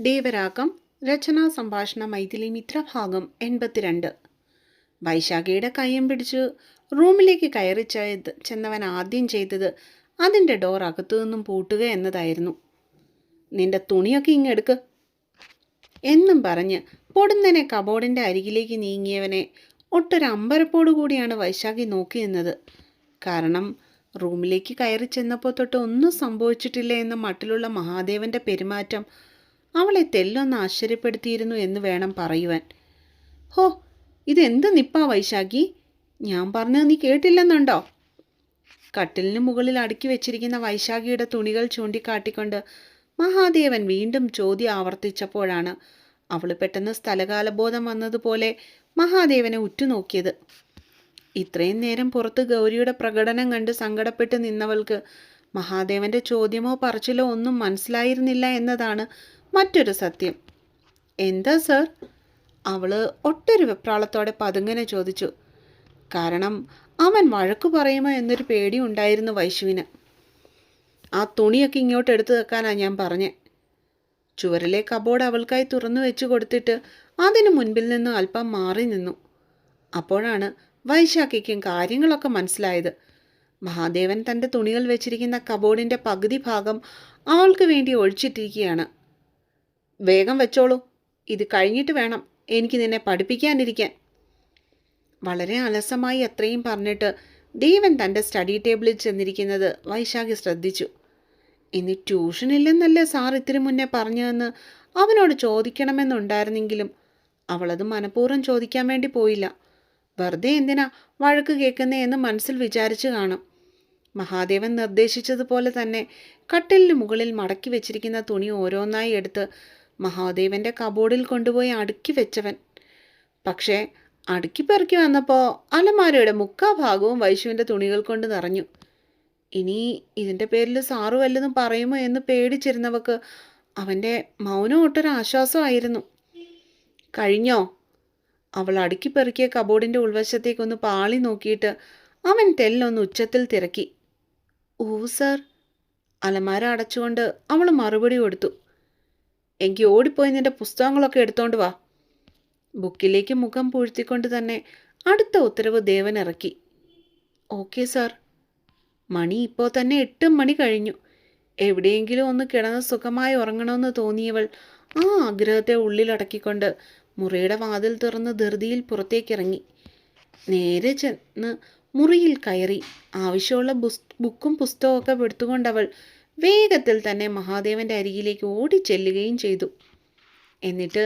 ദേവരാഗം രചനാ സംഭാഷണ മൈഥിലി മിത്രഭാഗം 82. വൈശാഖയുടെ കയ്യും പിടിച്ച് റൂമിലേക്ക് കയറി ചെന്നവൻ ആദ്യം ചെയ്തത് അതിൻ്റെ ഡോർ അകത്തു നിന്നും പൂട്ടുക എന്നതായിരുന്നു. നിന്റെ തുണിയൊക്കെ ഇങ്ങെടുക്ക് എന്നും പറഞ്ഞ് പൊടുന്നനെ കബോർഡിൻ്റെ അരികിലേക്ക് നീങ്ങിയവനെ ഒട്ടൊരമ്പരപ്പോടു കൂടിയാണ് വൈശാഖി നോക്കി നിന്നത്. കാരണം റൂമിലേക്ക് കയറി ചെന്നപ്പോൾ തൊട്ട് ഒന്നും സംഭവിച്ചിട്ടില്ല എന്ന മട്ടിലുള്ള മഹാദേവൻ്റെ പെരുമാറ്റം അവളെ തെല്ലൊന്ന് ആശ്ചര്യപ്പെടുത്തിയിരുന്നു എന്ന് വേണം പറയുവാൻ. ഹോ, ഇതെന്ത് നിപ്പാ വൈശാഖി, ഞാൻ പറഞ്ഞത് നീ കേട്ടില്ലെന്നുണ്ടോ? കട്ടിലിന് മുകളിൽ അടുക്കി വെച്ചിരിക്കുന്ന വൈശാഖിയുടെ തുണികൾ ചൂണ്ടിക്കാട്ടിക്കൊണ്ട് മഹാദേവൻ വീണ്ടും ചോദ്യം ആവർത്തിച്ചപ്പോഴാണ് അവൾ പെട്ടെന്ന് സ്ഥലകാലബോധം വന്നതുപോലെ മഹാദേവനെ ഉറ്റുനോക്കിയത്. ഇത്രയും നേരം പുറത്ത് ഗൗരിയുടെ പ്രകടനം കണ്ട് സങ്കടപ്പെട്ട് നിന്നവൾക്ക് മഹാദേവൻ്റെ ചോദ്യമോ പറച്ചിലോ ഒന്നും മനസ്സിലായിരുന്നില്ല എന്നതാണ് മറ്റൊരു സത്യം. എന്താ സർ? അവള് ഒട്ടൊരു വെപ്രാളത്തോടെ പതുങ്ങനെ ചോദിച്ചു. കാരണം അവൻ വഴക്കു പറയുമോ എന്നൊരു പേടി ഉണ്ടായിരുന്നു വൈശുവിന്. ആ തുണിയൊക്കെ ഇങ്ങോട്ട് എടുത്തു വെക്കാനാണ് ഞാൻ പറഞ്ഞേ. ചുവരിലെ കബോർഡ് അവൾക്കായി തുറന്നു വെച്ചു കൊടുത്തിട്ട് അതിനു മുൻപിൽ നിന്നും അല്പം മാറി നിന്നു. അപ്പോഴാണ് വൈശാഖിക്കും കാര്യങ്ങളൊക്കെ മനസ്സിലായത്. മഹാദേവൻ തൻ്റെ തുണികൾ വെച്ചിരിക്കുന്ന കബോർഡിൻ്റെ പകുതി ഭാഗം അവൾക്ക് വേണ്ടി ഒഴിച്ചിട്ടിരിക്കുകയാണ്. വേഗം വെച്ചോളൂ, ഇത് കഴിഞ്ഞിട്ട് വേണം എനിക്ക് നിന്നെ പഠിപ്പിക്കാനിരിക്കാൻ. വളരെ അലസമായി അത്രയും പറഞ്ഞിട്ട് ദേവൻ തൻ്റെ സ്റ്റഡി ടേബിളിൽ ചെന്നിരിക്കുന്നത് വൈശാഖി ശ്രദ്ധിച്ചു. ഇനി ട്യൂഷനില്ലെന്നല്ലേ സാർ ഇത്തിരി മുന്നേ പറഞ്ഞതെന്ന് അവനോട് ചോദിക്കണമെന്നുണ്ടായിരുന്നെങ്കിലും അവളത് മനഃപൂർവ്വം ചോദിക്കാൻ വേണ്ടി പോയില്ല. വെറുതെ എന്തിനാ വഴക്ക് കേൾക്കുന്നേ എന്ന് മനസ്സിൽ വിചാരിച്ചു കാണും. മഹാദേവൻ നിർദ്ദേശിച്ചതുപോലെ തന്നെ കട്ടിലിന് മുകളിൽ മടക്കി വെച്ചിരിക്കുന്ന തുണി ഓരോന്നായി എടുത്ത് മഹാദേവൻ്റെ കബോർഡിൽ കൊണ്ടുപോയി അടുക്കി വെച്ചവൻ. പക്ഷേ അടുക്കി പെറുക്കി വന്നപ്പോൾ അലമാരയുടെ മുക്കാഭാഗവും വൈശുവിൻ്റെ തുണികൾ കൊണ്ട് നിറഞ്ഞു. ഇനി ഇതിൻ്റെ പേരിൽ സാറ് വല്ലതും പറയുമോ എന്ന് പേടിച്ചിരുന്നവക്ക് അവൻ്റെ മൗനം ഒട്ടൊരാശ്വാസമായിരുന്നു. കഴിഞ്ഞോ? അവൾ അടുക്കി പെറുക്കിയ കബോർഡിൻ്റെ ഉൾവശത്തേക്കൊന്ന് പാളി നോക്കിയിട്ട് അവൻ തെല്ലൊന്ന് ഉച്ചത്തിൽ തിരക്കി. ഓ സർ. അലമാര അടച്ചുകൊണ്ട് അവൾ മറുപടി കൊടുത്തു. എങ്കിൽ ഓടിപ്പോയി നിന്റെ പുസ്തകങ്ങളൊക്കെ എടുത്തോണ്ട് വാ. ബുക്കിലേക്ക് മുഖം പൂഴ്ത്തിക്കൊണ്ട് തന്നെ അടുത്ത ഉത്തരവ് ദേവൻ ഇറക്കി. Okay sir. മണി ഇപ്പോൾ തന്നെ 8 മണി കഴിഞ്ഞു. എവിടെയെങ്കിലും ഒന്ന് കിടന്ന് സുഖമായി ഉറങ്ങണമെന്ന് തോന്നിയവൾ ആ ആഗ്രഹത്തെ ഉള്ളിലടക്കിക്കൊണ്ട് മുറിയുടെ വാതിൽ തുറന്ന് ധൃതിയിൽ പുറത്തേക്കിറങ്ങി. നേരെ ചെന്ന് മുറിയിൽ കയറി ആവശ്യമുള്ള ബുക്കും പുസ്തകമൊക്കെ എടുത്തുകൊണ്ടവൾ വേഗത്തിൽ തന്നെ മഹാദേവൻ്റെ അരികിലേക്ക് ഓടിച്ചെല്ലുകയും ചെയ്തു. എന്നിട്ട്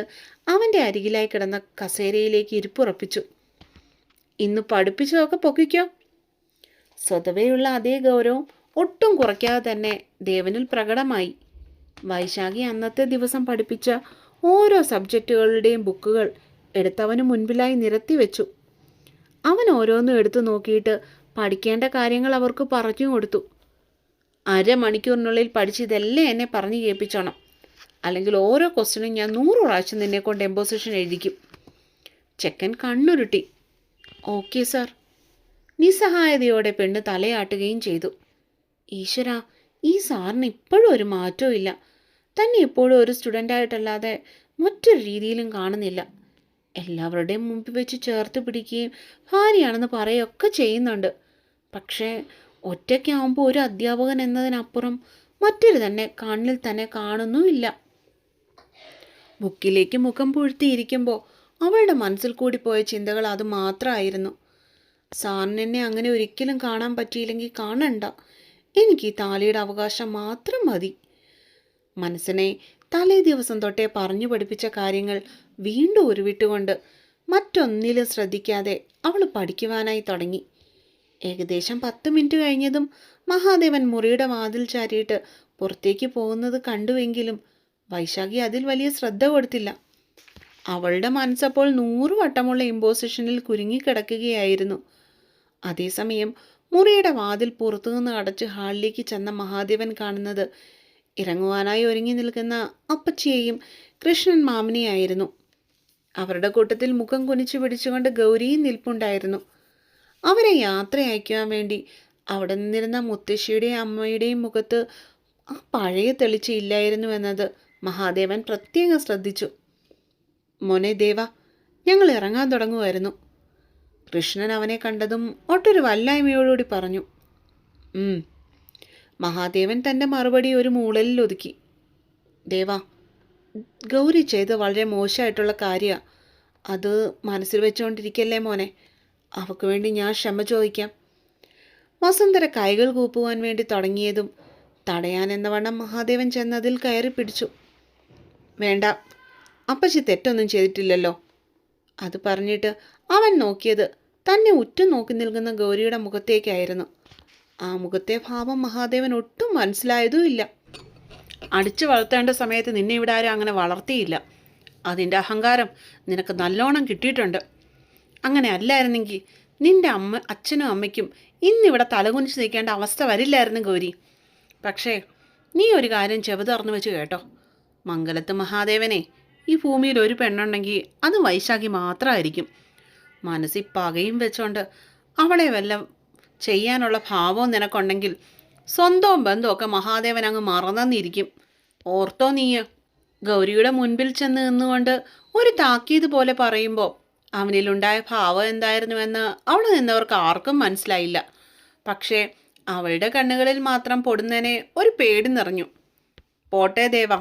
അവൻ്റെ അരികിലായി കിടന്ന കസേരയിലേക്ക് ഇരിപ്പുറപ്പിച്ചു. ഇന്ന് പഠിപ്പിച്ചതൊക്കെ പൊക്കിക്കോ. സ്വതവേയുള്ള അതേ ഗൗരവം ഒട്ടും കുറയ്ക്കാതെ തന്നെ ദേവനിൽ പ്രകടമായി. വൈശാഖി അന്നത്തെ ദിവസം പഠിപ്പിച്ച ഓരോ സബ്ജക്റ്റുകളുടെയും ബുക്കുകൾ എടുത്തവന് മുൻപിലായി നിരത്തി വെച്ചു. അവൻ ഓരോന്നും എടുത്തു നോക്കിയിട്ട് പഠിക്കേണ്ട കാര്യങ്ങൾ അവർക്ക് പറഞ്ഞു കൊടുത്തു. 1/2 മണിക്കൂറിനുള്ളിൽ പഠിച്ചതെല്ലാം എന്നെ പറഞ്ഞു കേൾപ്പിച്ചോണം, അല്ലെങ്കിൽ ഓരോ ക്വസ്റ്റ്യനും ഞാൻ 100 പ്രാവശ്യം നിന്നെ കൊണ്ട് എംപോസിഷൻ എഴുതിക്കും. ചെക്കൻ കണ്ണുരുട്ടി. Okay sir. നിസ്സഹായതയോടെ പെണ്ണ് തലയാട്ടുകയും ചെയ്തു. ഈശ്വര, ഈ സാറിന് ഇപ്പോഴും ഒരു മാറ്റവും ഇല്ല. തന്നെ ഇപ്പോഴും ഒരു സ്റ്റുഡൻ്റായിട്ടല്ലാതെ മറ്റൊരു രീതിയിലും കാണുന്നില്ല. എല്ലാവരുടെയും മുമ്പിൽ വെച്ച് ചേർത്ത് പിടിക്കുകയും ഭാര്യയാണെന്ന് പറയുകയൊക്കെ ചെയ്യുന്നുണ്ട്. പക്ഷേ ഒറ്റയ്ക്കാവുമ്പോൾ ഒരു അധ്യാപകൻ എന്നതിനപ്പുറം മറ്റൊരു തന്നെ കണ്ണിൽ തന്നെ കാണുന്നുമില്ല. ബുക്കിലേക്ക് മുഖം പൂഴ്ത്തിയിരിക്കുമ്പോൾ അവളുടെ മനസ്സിൽ കൂടി പോയ ചിന്തകൾ അത് മാത്രമായിരുന്നു. സാറിനെന്നെ അങ്ങനെ ഒരിക്കലും കാണാൻ പറ്റിയില്ലെങ്കിൽ കാണണ്ട. എനിക്ക് ഈ താലിയുടെ അവകാശം മാത്രം മതി. മനസ്സിനെ തലേ ദിവസം തൊട്ടേ പറഞ്ഞു പഠിപ്പിച്ച കാര്യങ്ങൾ വീണ്ടും ഉരുവിട്ടുകൊണ്ട് മറ്റൊന്നിലും ശ്രദ്ധിക്കാതെ അവൾ പഠിക്കുവാനായി തുടങ്ങി. ഏകദേശം 10 മിനിറ്റ് കഴിഞ്ഞതും മഹാദേവൻ മുറിയുടെ വാതിൽ ചാരിയിട്ട് പുറത്തേക്ക് പോകുന്നത് കണ്ടുവെങ്കിലും വൈശാഖി അതിൽ വലിയ ശ്രദ്ധ കൊടുത്തില്ല. അവളുടെ മനസ്സപ്പോൾ 100 വട്ടമുള്ള ഇമ്പോസിഷനിൽ കുരുങ്ങിക്കിടക്കുകയായിരുന്നു. അതേസമയം മുറിയുടെ വാതിൽ പുറത്തുനിന്ന് അടച്ച് ഹാളിലേക്ക് ചെന്ന മഹാദേവൻ കാണുന്നത് ഇറങ്ങുവാനായി ഒരുങ്ങി നിൽക്കുന്ന അപ്പച്ചിയെയും കൃഷ്ണൻ മാമനെയായിരുന്നു. അവരുടെ കൂട്ടത്തിൽ മുഖം കുനിച്ചു പിടിച്ചുകൊണ്ട് ഗൗരിയും നിൽപ്പുണ്ടായിരുന്നു. അവരെ യാത്ര അയക്കുവാൻ വേണ്ടി അവിടെ നിന്നിരുന്ന മുത്തശ്ശിയുടെയും അമ്മയുടെയും മുഖത്ത് ആ പഴയ തെളിച്ച ഇല്ലായിരുന്നു എന്നത് മഹാദേവൻ പ്രത്യേകം ശ്രദ്ധിച്ചു. മോനെ ദേവ, ഞങ്ങൾ ഇറങ്ങാൻ തുടങ്ങുമായിരുന്നു. കൃഷ്ണൻ അവനെ കണ്ടതും ഒട്ടൊരു വല്ലായ്മയോടുകൂടി പറഞ്ഞു. മഹാദേവൻ തൻ്റെ മറുപടി ഒരു മൂളലിൽ ഒതുക്കി. ദേവ, ഗൗരി ചെയ്ത് വളരെ മോശമായിട്ടുള്ള കാര്യമാണ്. അത് മനസ്സിൽ വെച്ചുകൊണ്ടിരിക്കല്ലേ മോനെ. അവൾക്ക് വേണ്ടി ഞാൻ ക്ഷമ ചോദിക്കാം. വസുന്ധര കൈകൾ കൂപ്പുവാൻ വേണ്ടി തുടങ്ങിയതും തടയാൻ എന്നവണ്ണം മഹാദേവൻ ചെന്നതിൽ കയറി പിടിച്ചു. വേണ്ട, അപ്പച്ചി തെറ്റൊന്നും ചെയ്തിട്ടില്ലല്ലോ. അത് പറഞ്ഞിട്ട് അവൻ നോക്കിയത് തന്നെ ഉറ്റു നോക്കി നിൽക്കുന്ന ഗൗരിയുടെ മുഖത്തേക്കായിരുന്നു. ആ മുഖത്തെ ഭാവം മഹാദേവൻ ഒട്ടും മനസ്സിലായതുമില്ല. അടിച്ചു വളർത്തേണ്ട സമയത്ത് നിന്നെ ഇവിടെ ആരും അങ്ങനെ വളർത്തിയില്ല. അതിൻ്റെ അഹങ്കാരം നിനക്ക് നല്ലോണം കിട്ടിയിട്ടുണ്ട്. അങ്ങനെ അല്ലായിരുന്നെങ്കിൽ നിന്റെ അച്ഛനും അമ്മയ്ക്കും ഇന്നിവിടെ തലകുനിച്ച് നിൽക്കേണ്ട അവസ്ഥ വരില്ലായിരുന്നു ഗൗരി. പക്ഷേ നീ ഒരു കാര്യം ചെവി വെച്ച് കേട്ടോ. മംഗലത്ത് മഹാദേവനെ ഈ ഭൂമിയിൽ ഒരു പെണ്ണുണ്ടെങ്കിൽ അത് വൈശാഖി മാത്രമായിരിക്കും. മനസ്സിൽ പകയും വെച്ചോണ്ട് അവളെ വല്ല ചെയ്യാനുള്ള ഭാവവും നിനക്കുണ്ടെങ്കിൽ സ്വന്തവും ബന്ധമൊക്കെ മഹാദേവൻ അങ്ങ് മറന്നിരിക്കും. ഓർത്തോ നീ. ഗൗരിയുടെ മുൻപിൽ ചെന്ന് നിന്നുകൊണ്ട് ഒരു താക്കീത് പോലെ പറയുമ്പോൾ അവനിലുണ്ടായ ഭാവം എന്തായിരുന്നുവെന്ന് അവിടെ നിന്നവർക്ക് ആർക്കും മനസ്സിലായില്ല. പക്ഷേ അവളുടെ കണ്ണുകളിൽ മാത്രം പൊടുന്നതിനെ ഒരു പേടി നിറഞ്ഞു. പോട്ടെ ദേവ,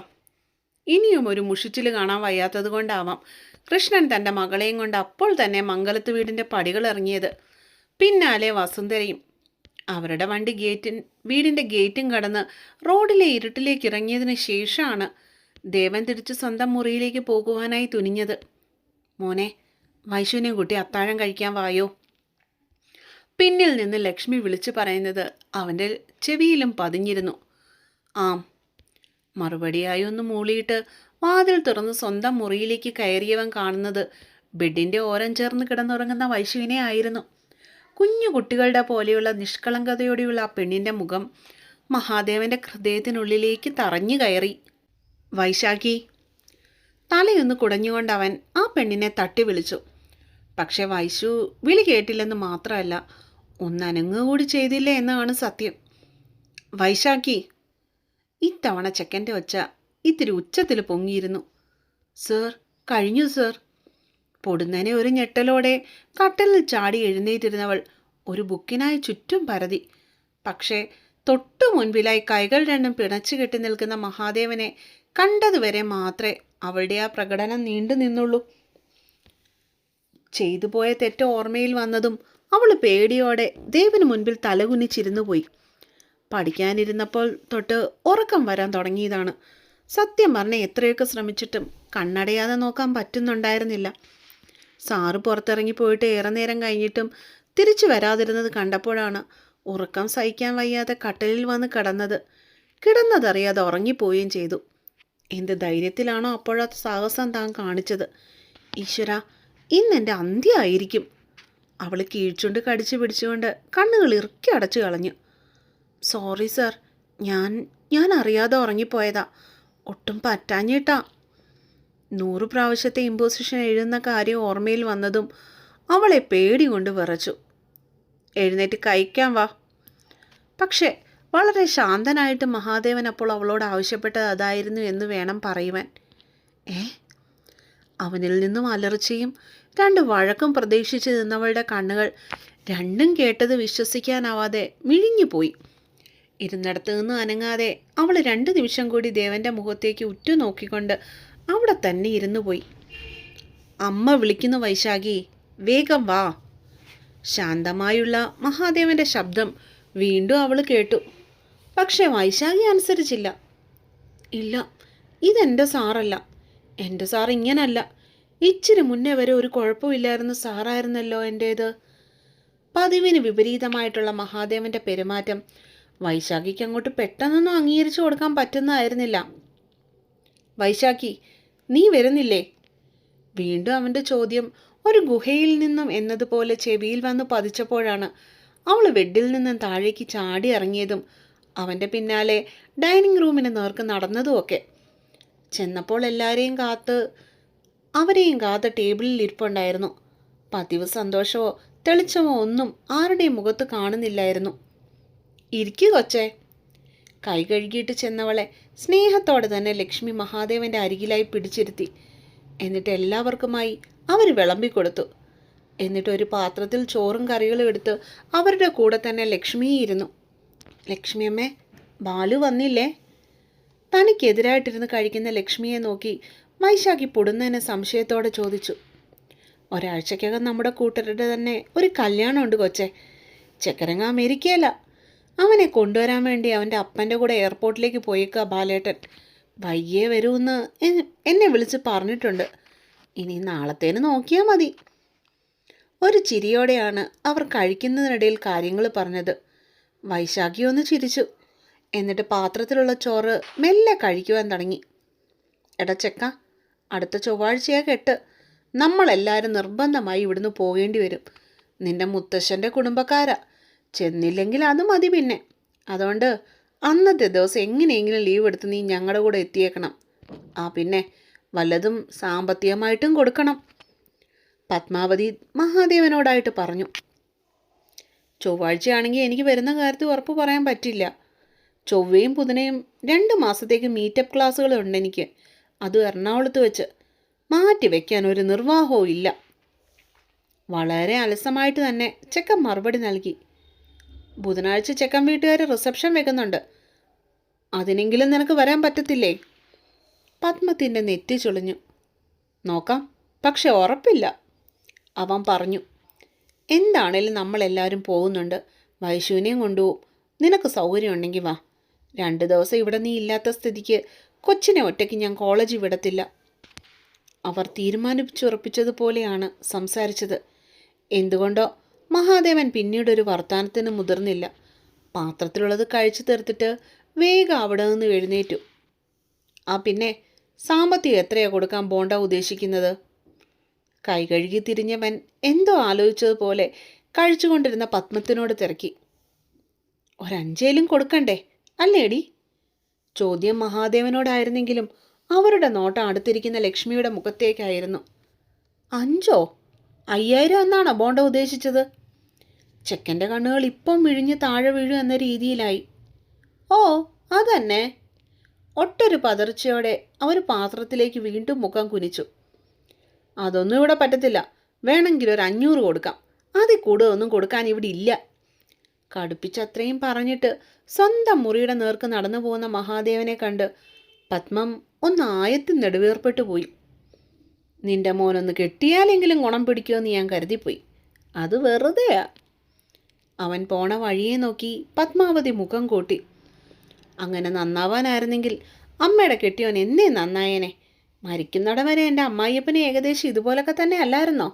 ഇനിയും ഒരു മുഷിച്ചിൽ കാണാൻ വയ്യാത്തത് കൊണ്ടാവാം കൃഷ്ണൻ തൻ്റെ മകളെയും കൊണ്ട് അപ്പോൾ തന്നെ മംഗലത്ത് വീടിൻ്റെ പടികൾ ഇറങ്ങിയത്. പിന്നാലെ വസുന്ധരയും. അവരുടെ വണ്ടി വീടിൻ്റെ ഗേറ്റും കടന്ന് റോഡിലെ ഇരുട്ടിലേക്ക് ഇറങ്ങിയതിന് ശേഷമാണ് ദേവൻ തിരിച്ച് സ്വന്തം മുറിയിലേക്ക് പോകുവാനായി തുനിഞ്ഞത്. മോനെ, വൈശുവിനെ കൂട്ടി അത്താഴം കഴിക്കാൻ വായോ? പിന്നിൽ നിന്ന് ലക്ഷ്മി വിളിച്ചു പറയുന്നത് അവൻ്റെ ചെവിയിലും പതിഞ്ഞിരുന്നു. ആം. മറുപടിയായി ഒന്ന് മൂളിയിട്ട് വാതിൽ തുറന്ന് സ്വന്തം മുറിയിലേക്ക് കയറിയവൻ കാണുന്നത് ബെഡിൻ്റെ ഓരം ചേർന്ന് കിടന്നുറങ്ങുന്ന വൈശുവിനെ ആയിരുന്നു. കുഞ്ഞു കുട്ടികളുടെ പോലെയുള്ള നിഷ്കളങ്കതയോടെയുള്ള ആ പെണ്ണിൻ്റെ മുഖം മഹാദേവൻ്റെ ഹൃദയത്തിനുള്ളിലേക്ക് തറഞ്ഞു കയറി. വൈശാഖി. തലയൊന്ന് കുടഞ്ഞുകൊണ്ട് അവൻ ആ പെണ്ണിനെ തട്ടി വിളിച്ചു. പക്ഷെ വൈശു വിളി കേട്ടില്ലെന്ന് മാത്രമല്ല, ഒന്നനങ്ങുകൂടി ചെയ്തില്ല എന്നാണ് സത്യം. വൈശാഖി. ഇത്തവണ ചെക്കൻ്റെ ഒച്ച ഇത്തിരി ഉച്ചത്തിൽ പൊങ്ങിയിരുന്നു. സർ, കഴിഞ്ഞു സർ. പൊടുന്നനെ ഒരു ഞെട്ടലോടെ കട്ടലിൽ ചാടി എഴുന്നേറ്റിരുന്നവൾ ഒരു ബുക്കിനായി ചുറ്റും പരതി. പക്ഷേ തൊട്ടു മുൻപിലായി കൈകൾ രണ്ടും പിണച്ചു കെട്ടി നിൽക്കുന്ന മഹാദേവനെ കണ്ടതുവരെ മാത്രമേ അവളുടെ ആ പ്രകടനം നീണ്ടു നിന്നുള്ളൂ. ചെയ്തു പോയ തെറ്റ് ഓർമ്മയിൽ വന്നതും അവൾ പേടിയോടെ ദേവന് മുൻപിൽ തലകുനിച്ചിരുന്നു പോയി. പഠിക്കാനിരുന്നപ്പോൾ തൊട്ട് ഉറക്കം വരാൻ തുടങ്ങിയതാണ്. സത്യം പറഞ്ഞ എത്രയൊക്കെ ശ്രമിച്ചിട്ടും കണ്ണടയാതെ നോക്കാൻ പറ്റുന്നുണ്ടായിരുന്നില്ല. സാറ് പുറത്തിറങ്ങി പോയിട്ട് ഏറെ നേരം കഴിഞ്ഞിട്ടും തിരിച്ചു വരാതിരുന്നത് കണ്ടപ്പോഴാണ് ഉറക്കം സഹിക്കാൻ വയ്യാതെ കട്ടലിൽ വന്ന് കിടന്നതറിയാതെ ഉറങ്ങിപ്പോവുകയും ചെയ്തു. എന്ത് ധൈര്യത്തിലാണോ അപ്പോഴാ സാഹസം താൻ കാണിച്ചത്. ഈശ്വര, ഇന്നെൻ്റെ അന്ത്യമായിരിക്കും. അവൾ കീഴ്ച്ചുണ്ട് കടിച്ചു പിടിച്ചുകൊണ്ട് കണ്ണുകൾ ഇറുക്കി അടച്ചു കളഞ്ഞു. സോറി സർ, ഞാൻ അറിയാതെ ഉറങ്ങിപ്പോയതാ. ഒട്ടും പറ്റാഞ്ഞിട്ടാ. 100 പ്രാവശ്യത്തെ ഇമ്പോസിഷൻ എഴുതുന്ന കാര്യം ഓർമ്മയിൽ വന്നതും അവളെ പേടി കൊണ്ട് വിറച്ചു. എഴുന്നേറ്റ് കഴിക്കാൻ വാ. പക്ഷേ വളരെ ശാന്തനായിട്ട് മഹാദേവൻ അപ്പോൾ അവളോട് ആവശ്യപ്പെട്ടത് അതായിരുന്നു എന്ന് വേണം പറയുവാൻ. അവനിൽ നിന്നും അലർച്ചയും 2 വഴക്കും പ്രതീക്ഷിച്ച് നിന്നവളുടെ കണ്ണുകൾ രണ്ടും കേട്ടത് വിശ്വസിക്കാനാവാതെ മിഴിഞ്ഞുപോയി. ഇരുന്നിടത്ത് നിന്ന് അനങ്ങാതെ അവൾ 2 നിമിഷം കൂടി ദേവൻ്റെ മുഖത്തേക്ക് ഉറ്റുനോക്കിക്കൊണ്ട് അവിടെ തന്നെ ഇരുന്നു പോയി. അമ്മ വിളിക്കുന്നു വൈശാഖി, വേഗം വാ. ശാന്തമായുള്ള മഹാദേവൻ്റെ ശബ്ദം വീണ്ടും അവൾ കേട്ടു. പക്ഷേ വൈശാഖി അനുസരിച്ചില്ല. ഇല്ല, ഇതെൻ്റെ സാറല്ല. എൻ്റെ സാർ ഇങ്ങനല്ല. ഇച്ചിരി മുന്നേ വരെ ഒരു കുഴപ്പമില്ലായിരുന്ന സാറായിരുന്നല്ലോ എൻ്റേത്. പതിവിന് വിപരീതമായിട്ടുള്ള മഹാദേവൻ്റെ പെരുമാറ്റം വൈശാഖിക്ക് അങ്ങോട്ട് പെട്ടെന്നൊന്നും അംഗീകരിച്ചു കൊടുക്കാൻ പറ്റുന്നതായിരുന്നില്ല. വൈശാഖി, നീ വരുന്നില്ലേ? വീണ്ടും അവൻ്റെ ചോദ്യം ഒരു ഗുഹയിൽ നിന്നും എന്നതുപോലെ ചെവിയിൽ വന്ന് പതിച്ചപ്പോഴാണ് അവൾ ബെഡിൽ നിന്നും താഴേക്ക് ചാടി ഇറങ്ങിയതും അവൻ്റെ പിന്നാലെ ഡൈനിങ് റൂമിന് നേർക്ക് നടന്നതുമൊക്കെ. ചെന്നപ്പോൾ അവരെയും കാത്ത് ടേബിളിൽ ഇരിപ്പുണ്ടായിരുന്നു. പതിവ് സന്തോഷമോ തെളിച്ചമോ ഒന്നും ആരുടെയും മുഖത്ത് കാണുന്നില്ലായിരുന്നു. ഇരിക്കു കൊച്ചേ. കൈ കഴുകിയിട്ട് ചെന്നവളെ സ്നേഹത്തോടെ തന്നെ ലക്ഷ്മി മഹാദേവൻ്റെ അരികിലായി പിടിച്ചിരുത്തി. എന്നിട്ട് എല്ലാവർക്കുമായി അവർ വിളമ്പിക്കൊടുത്തു. എന്നിട്ട് ഒരു പാത്രത്തിൽ ചോറും കറികളും എടുത്ത് അവരുടെ കൂടെ തന്നെ ലക്ഷ്മി ഇരുന്നു. ലക്ഷ്മിയമ്മേ, ബാലു വന്നില്ലേ? തനിക്കെതിരായിട്ടിരുന്ന് കഴിക്കുന്ന ലക്ഷ്മിയെ നോക്കി വൈശാഖി പൊടുന്നതിന് സംശയത്തോടെ ചോദിച്ചു. ഒരാഴ്ചക്കകം നമ്മുടെ കൂട്ടരുടെ തന്നെ ഒരു കല്യാണമുണ്ട് കൊച്ചെ. ചെക്കരങ്ങ അമേരിക്കയല്ല. അവനെ കൊണ്ടുവരാൻ വേണ്ടി അവൻ്റെ അപ്പൻ്റെ കൂടെ എയർപോർട്ടിലേക്ക് പോയേക്കുക ബാലേട്ടൻ. വൈകിയേ വരുമെന്ന് എന്നെ വിളിച്ച് പറഞ്ഞിട്ടുണ്ട്. ഇനി നാളത്തേന് നോക്കിയാൽ മതി. ഒരു ചിരിയോടെയാണ് അവർ കഴിക്കുന്നതിനിടയിൽ കാര്യങ്ങൾ പറഞ്ഞത്. വൈശാഖി ഒന്ന് ചിരിച്ചു. എന്നിട്ട് പാത്രത്തിലുള്ള ചോറ് മെല്ലെ കഴിക്കുവാൻ തുടങ്ങി. എടാ ചെക്ക, അടുത്ത ചൊവ്വാഴ്ചയാ കെട്ട്. നമ്മളെല്ലാവരും നിർബന്ധമായി ഇവിടുന്ന് പോകേണ്ടി വരും. നിന്റെ മുത്തശ്ശൻ്റെ കുടുംബക്കാരാ. ചെന്നില്ലെങ്കിൽ അത് മതി പിന്നെ. അതുകൊണ്ട് അന്നത്തെ ദിവസം എങ്ങനെയെങ്കിലും ലീവ് എടുത്ത് നീ ഞങ്ങളുടെ കൂടെ എത്തിയേക്കണം. പിന്നെ വല്ലതും സാമ്പത്തികമായിട്ടും കൊടുക്കണം. പത്മാവതി മഹാദേവനോടായിട്ട് പറഞ്ഞു. ചൊവ്വാഴ്ചയാണെങ്കിൽ എനിക്ക് വരുന്ന കാര്യത്തിൽ ഉറപ്പ് പറയാൻ പറ്റില്ല. ചൊവ്വയും ബുധനയും 2 മാസത്തേക്ക് മീറ്റപ്പ് ക്ലാസ്സുകളുണ്ട് എനിക്ക്. അതും എറണാകുളത്ത് വെച്ച്. മാറ്റി വയ്ക്കാൻ ഒരു നിർവാഹവും ഇല്ല. വളരെ അലസമായിട്ട് തന്നെ ചെക്കൻ മറുപടി നൽകി. ബുധനാഴ്ച ചെക്കൻ വീട്ടുകാർ റിസപ്ഷൻ വെക്കുന്നുണ്ട്. അതിനെങ്കിലും നിനക്ക് വരാൻ പറ്റത്തില്ലേ? പത്മത്തിൻ്റെ നെറ്റി ചുളിഞ്ഞു. നോക്കാം, പക്ഷെ ഉറപ്പില്ല, അവൻ പറഞ്ഞു. എന്താണേലും നമ്മളെല്ലാവരും പോകുന്നുണ്ട്. വൈശുവിനെയും കൊണ്ടുപോകും. നിനക്ക് സൗകര്യമുണ്ടെങ്കിൽ വാ. 2 ദിവസം ഇവിടെ നീ ഇല്ലാത്ത സ്ഥിതിക്ക് കൊച്ചിനെ ഒറ്റയ്ക്ക് ഞാൻ കോളേജിൽ വിടത്തില്ല. അവർ തീരുമാനിച്ചുറപ്പിച്ചതുപോലെയാണ് സംസാരിച്ചത്. എന്തുകൊണ്ടോ മഹാദേവൻ പിന്നീടൊരു വർത്തമാനത്തിന് മുതിർന്നില്ല. പാത്രത്തിലുള്ളത് കഴിച്ചു തീർത്തിട്ട് വേഗം അവിടെ നിന്ന് എഴുന്നേറ്റു. പിന്നെ സാമ്പത്തികം എത്രയാണ് കൊടുക്കാൻ പോണ്ട ഉദ്ദേശിക്കുന്നത്? കൈ കഴുകി തിരിഞ്ഞവൻ എന്തോ ആലോചിച്ചതുപോലെ കഴിച്ചുകൊണ്ടിരുന്ന പത്മത്തിനോട് തിരക്കി. 5 കൊടുക്കണ്ടേ അല്ലേടി? ചോദ്യം മഹാദേവനോടായിരുന്നെങ്കിലും അവരുടെ നോട്ടം അടുത്തിരിക്കുന്ന ലക്ഷ്മിയുടെ മുഖത്തേക്കായിരുന്നു. 5? 5000 എന്നാണോ ബോണ്ട ഉദ്ദേശിച്ചത്? ചെക്കൻ്റെ കണ്ണുകൾ ഇപ്പം വിഴിഞ്ഞ് താഴെ വീഴും എന്ന രീതിയിലായി. അതന്നെ. ഒട്ടൊരു പതർച്ചയോടെ അവർ പാത്രത്തിലേക്ക് വീണ്ടും മുഖം കുനിച്ചു. അതൊന്നും ഇവിടെ പറ്റത്തില്ല. വേണമെങ്കിൽ ഒരു 500 കൊടുക്കാം. അതിൽ കൂടുതലൊന്നും കൊടുക്കാൻ ഇവിടെ ഇല്ല. കടുപ്പിച്ചത്രയും പറഞ്ഞിട്ട് സ്വന്തം മുറിയുടെ നേർക്ക് നടന്നു പോകുന്ന മഹാദേവനെ കണ്ട് പത്മം ഒന്ന് ആയത്തിൽ നെടുവേർപ്പെട്ടു പോയി. നിന്റെ മോനൊന്ന് കെട്ടിയാലെങ്കിലും ഗുണം പിടിക്കുമെന്ന് ഞാൻ കരുതിപ്പോയി. അത് വെറുതെയാ. അവൻ പോണ വഴിയെ നോക്കി പത്മാവതി മുഖം കൂട്ടി. അങ്ങനെ നന്നാവാനായിരുന്നെങ്കിൽ അമ്മയുടെ കെട്ടിയോൻ എന്നേ നന്നായേനെ. മരിക്കുന്നിടം വരെ എൻ്റെ അമ്മായിയപ്പനെ ഏകദേശം ഇതുപോലൊക്കെ തന്നെ അല്ലായിരുന്നോ?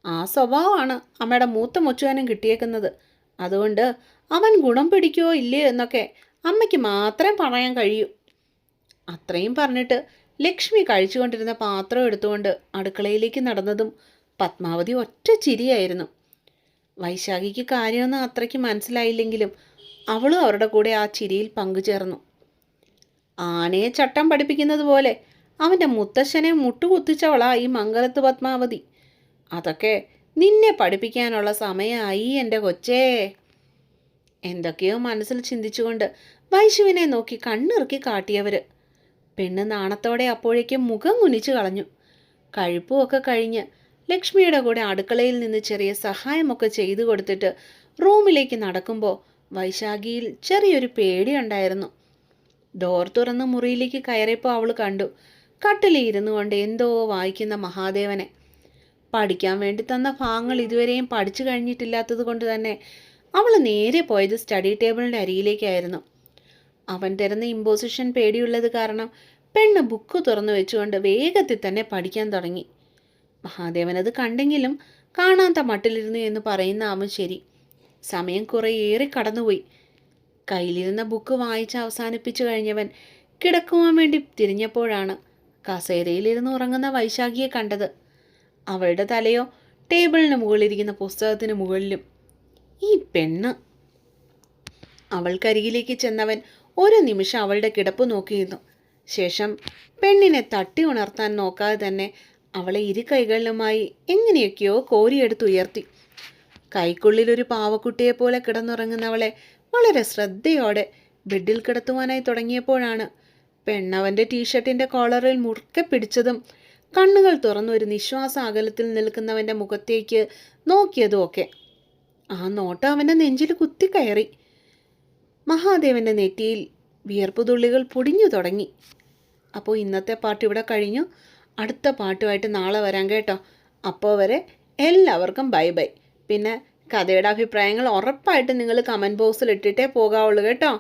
ആ സ്വഭാവമാണ് അമ്മയുടെ മൂത്ത മുച്ചുവാനും കിട്ടിയേക്കുന്നത്. അതുകൊണ്ട് അവൻ ഗുണം പിടിക്കുമോ ഇല്ലയോ എന്നൊക്കെ അമ്മയ്ക്ക് മാത്രമേ പറയാൻ കഴിയൂ. അത്രയും പറഞ്ഞിട്ട് ലക്ഷ്മി കഴിച്ചുകൊണ്ടിരുന്ന പാത്രം എടുത്തുകൊണ്ട് അടുക്കളയിലേക്ക് നടന്നതും പത്മാവതി ഒറ്റ ചിരിയായിരുന്നു. വൈശാഖിക്ക് കാര്യമൊന്നും അത്രയ്ക്ക് മനസ്സിലായില്ലെങ്കിലും അവളും അവരുടെ കൂടെ ആ ചിരിയിൽ പങ്കുചേർന്നു. ആനയെ ചട്ടം പഠിപ്പിക്കുന്നത് പോലെ അവൻ്റെ മുത്തശ്ശനെ മുട്ടുകുത്തിച്ചവളാ ഈ മംഗലത്ത് പത്മാവതി. അതൊക്കെ നിന്നെ പഠിപ്പിക്കാനുള്ള സമയമായി എൻ്റെ കൊച്ചേ. എന്തൊക്കെയോ മനസ്സിൽ ചിന്തിച്ചുകൊണ്ട് വൈശുവിനെ നോക്കി കണ്ണിറുക്കി കാട്ടിയവർ. പെണ്ണ് നാണത്തോടെ അപ്പോഴേക്കും മുഖം കുനിച്ചു കളഞ്ഞു. കഴിപ്പുമൊക്കെ കഴിഞ്ഞ് ലക്ഷ്മിയുടെ കൂടെ അടുക്കളയിൽ നിന്ന് ചെറിയ സഹായമൊക്കെ ചെയ്തു കൊടുത്തിട്ട് റൂമിലേക്ക് നടക്കുമ്പോൾ വൈശാഖിയിൽ ചെറിയൊരു പേടിയുണ്ടായിരുന്നു. ഡോർ തുറന്ന് മുറിയിലേക്ക് കയറിയപ്പോൾ അവൾ കണ്ടു കട്ടിലിരുന്നു കൊണ്ട് എന്തോ വായിക്കുന്ന മഹാദേവനെ. പഠിക്കാൻ വേണ്ടി തന്ന ഭാഗങ്ങൾ ഇതുവരെയും പഠിച്ചു കഴിഞ്ഞിട്ടില്ലാത്തത് കൊണ്ട് തന്നെ അവൾ നേരെ പോയത് സ്റ്റഡി ടേബിളിൻ്റെ അരിയിലേക്കായിരുന്നു. അവൻ തരുന്ന ഇമ്പോസിഷൻ പേടിയുള്ളത് കാരണം പെണ്ണ് ബുക്ക് തുറന്നു വെച്ചുകൊണ്ട് വേഗത്തിൽ തന്നെ പഠിക്കാൻ തുടങ്ങി. മഹാദേവനത് കണ്ടെങ്കിലും കാണാത്ത മട്ടിലിരുന്നു എന്ന് പറയുന്ന അവൻ ശരി. സമയം കുറേയേറെ കടന്നുപോയി. കയ്യിലിരുന്ന ബുക്ക് വായിച്ച് അവസാനിപ്പിച്ചു കഴിഞ്ഞവൻ കിടക്കുവാൻ വേണ്ടി തിരിഞ്ഞപ്പോഴാണ് കസേരയിലിരുന്ന് ഉറങ്ങുന്ന വൈശാഖിയെ കണ്ടത്. അവളുടെ തലയോ ടേബിളിന് മുകളിലിരിക്കുന്ന പുസ്തകത്തിന് മുകളിലും. ഈ പെണ്ണ്! അവൾക്കരികിലേക്ക് ചെന്നവൻ ഒരു നിമിഷം അവളുടെ കിടപ്പ് നോക്കിയിരുന്നു. ശേഷം പെണ്ണിനെ തട്ടി ഉണർത്താൻ നോക്കാതെ തന്നെ അവളെ ഇരു കൈകളിലുമായി എങ്ങനെയൊക്കെയോ കോരിയെടുത്തുയർത്തി. കൈക്കുള്ളിലൊരു പാവക്കുട്ടിയെപ്പോലെ കിടന്നുറങ്ങുന്നവളെ വളരെ ശ്രദ്ധയോടെ ബെഡിൽ കിടത്തുവാനായി തുടങ്ങിയപ്പോഴാണ് പെണ്ണവൻ്റെ ടീഷർട്ടിൻ്റെ കോളറിൽ മുറുക്കെ പിടിച്ചതും കണ്ണുകൾ തുറന്നു ഒരു നിശ്വാസ അകലത്തിൽ നിൽക്കുന്നവൻ്റെ മുഖത്തേക്ക് നോക്കിയതും ഒക്കെ. ആ നോട്ടം അവൻ്റെ നെഞ്ചിൽ കുത്തിക്കയറി. മഹാദേവൻ്റെ നെറ്റിയിൽ വിയർപ്പുതുള്ളികൾ പൊടിഞ്ഞു തുടങ്ങി. അപ്പോൾ ഇന്നത്തെ പാട്ട് ഇവിടെ കഴിഞ്ഞു. അടുത്ത പാട്ടുമായിട്ട് നാളെ വരാം കേട്ടോ. അപ്പോൾ വരെ എല്ലാവർക്കും ബൈ ബൈ. പിന്നെ കഥയുടെ അഭിപ്രായങ്ങൾ ഉറപ്പായിട്ട് നിങ്ങൾ കമൻറ്റ് ബോക്സിൽ ഇട്ടിട്ടേ പോകാവുള്ളൂ കേട്ടോ.